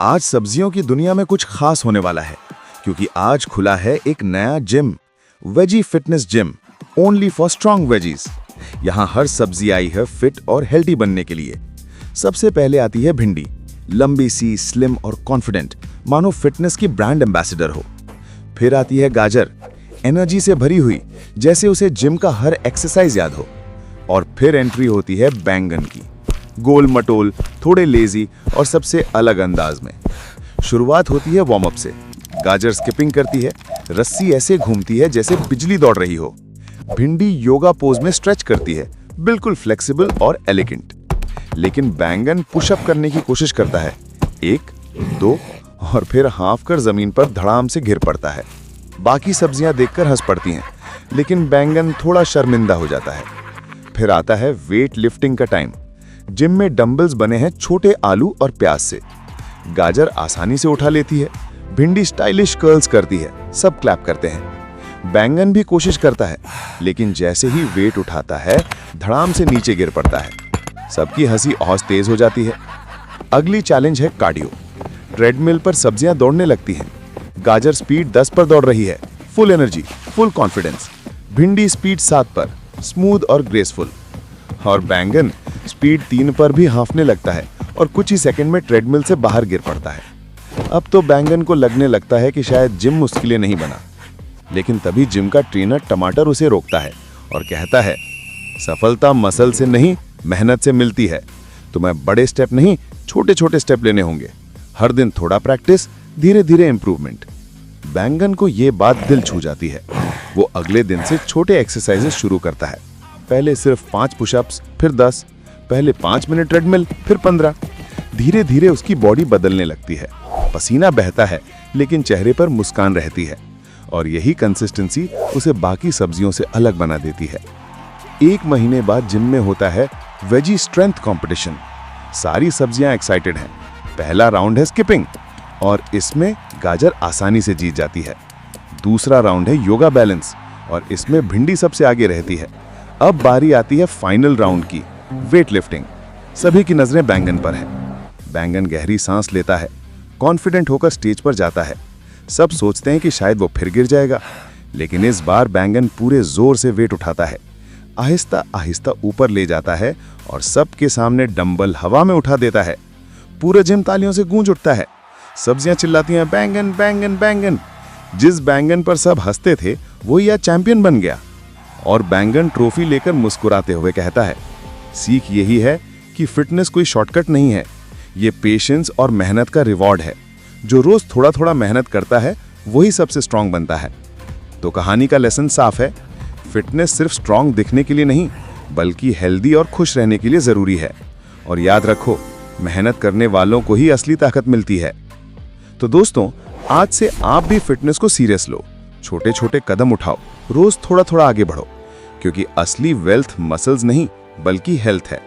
आज सब्जियों की दुनिया में कुछ खास होने वाला है, क्योंकि आज खुला है एक नया gym, veggie fitness gym, only for strong veggies. यहाँ हर सब्जी आई है फिट और हेल्दी बनने के लिए। सबसे पहले आती है भिंडी, लंबी सी, स्लिम और कॉन्फिडेंट, मानो फिटनेस की ब्रांड एम्बेसडर हो। फिर आती है गाजर, एनर्जी से भरी हुई, जैसे उसे जिम का हर एक्सरसाइज याद हो। और फिर एंट्री होती है बैंगन की, गोल मटोल, थोड़े लेजी और सबसे अलग अंदाज में। शुरुआत होती है वार्म अप से। गाजर स्किपिंग करती है, रस्सी ऐसे घूमती है जैसे बिजली दौड़ रही हो। भिंडी योगा पोज में स्ट्रेच करती है, बिल्कुल फ्लेक्सिबल और एलिगेंट। लेकिन बैंगन पुशअप करने की कोशिश करता है, 1, 2 और फिर हाफ कर जमीन पर धड़ाम से गिर पड़ता है। बाकी सब्जियां देखकर हंस पड़ती हैं, लेकिन बैंगन थोड़ा शर्मिंदा हो जाता है। फिर आता है वेट लिफ्टिंग का टाइम। जिम में डंबल्स बने हैं छोटे आलू और प्याज से। गाजर आसानी से उठा लेती है, भिंडी स्टाइलिश कर्ल्स करती है, सब क्लैप करते हैं। बैंगन भी कोशिश करता है, लेकिन जैसे ही वेट उठाता है धड़ाम से नीचे गिर पड़ता है। सबकी हंसी और तेज हो जाती है। अगली चैलेंज है कार्डियो। ट्रेडमिल पर सब्जियां दौड़ने लगती हैं। गाजर स्पीड 10 पर दौड़ रही है, फुल एनर्जी, फुल कॉन्फिडेंस। भिंडी स्पीड 7 पर, स्मूथ और ग्रेसफुल। और बैंगन स्पीड 3 पर भी हांफने लगता है और कुछ ही सेकंड में ट्रेडमिल से बाहर गिर पड़ता है। अब तो बैंगन को लगने लगता है कि शायद जिम उसके लिए नहीं बना। लेकिन तभी जिम का ट्रेनर टमाटर उसे रोकता है और कहता है, सफलता मसल से नहीं, मेहनत से मिलती है। तुम्हें बड़े स्टेप नहीं, छोटे छोटे स्टेप लेने होंगे। हर दिन थोड़ा प्रैक्टिस, धीरे धीरे इंप्रूवमेंट। बैंगन को ये बात दिल छू जाती है। वो अगले दिन से छोटे एक्सरसाइजेस शुरू करता है। पहले सिर्फ 5 पुशअप्स, फिर 10, पहले 5 मिनट ट्रेडमिल, फिर 15। धीरे धीरे उसकी बॉडी बदलने लगती है। पसीना बहता है, लेकिन चेहरे पर मुस्कान रहती है। और यही कंसिस्टेंसी उसे बाकी सब्जियों से अलग बना देती है। 1 महीने बाद जिम में होता है वेजी स्ट्रेंथ कंपटीशन। सारी सब्जियां एक्साइटेड हैं। पहला राउंड है स्किपिंग, और इसमें गाजर आसानी से जीत जाती है। दूसरा राउंड है योगा बैलेंस, और इसमें भिंडी सबसे आगे रहती है। अब बारी आती है फाइनल राउंड की, वेट लिफ्टिंग। सभी की नजरें बैंगन पर है। बैंगन गहरी सांस लेता है, कॉन्फिडेंट होकर स्टेज पर जाता है। सब सोचते हैं कि शायद वो फिर गिर जाएगा, लेकिन इस बार बैंगन पूरे जोर से वेट उठाता है। आहिस्ता आहिस्ता ऊपर ले जाता है और सबके सामने डंबल हवा में उठा देता है। पूरा जिम तालियों से गूंज उठता है। सब्जियां चिल्लाती हैं, बैंगन बैंगन बैंगन। जिस बैंगन पर सब हंसते थे, वो यह चैंपियन बन गया। और बैंगन ट्रॉफी लेकर मुस्कुराते हुए कहता है, सीख यही है कि फिटनेस कोई शॉर्टकट नहीं है, ये पेशेंस और मेहनत का रिवॉर्ड है। जो रोज थोड़ा थोड़ा मेहनत करता है, वही सबसे स्ट्रांग बनता है। तो कहानी का लेसन साफ है, फिटनेस सिर्फ स्ट्रांग दिखने के लिए नहीं, बल्कि हेल्दी और खुश रहने के लिए जरूरी है। और याद रखो, मेहनत करने वालों को ही असली ताकत मिलती है। तो दोस्तों, आज से आप भी फिटनेस को सीरियस लो। छोटे छोटे कदम उठाओ, रोज थोड़ा थोड़ा आगे बढ़ो, क्योंकि असली वेल्थ मसल्स नहीं, बल्कि हेल्थ है।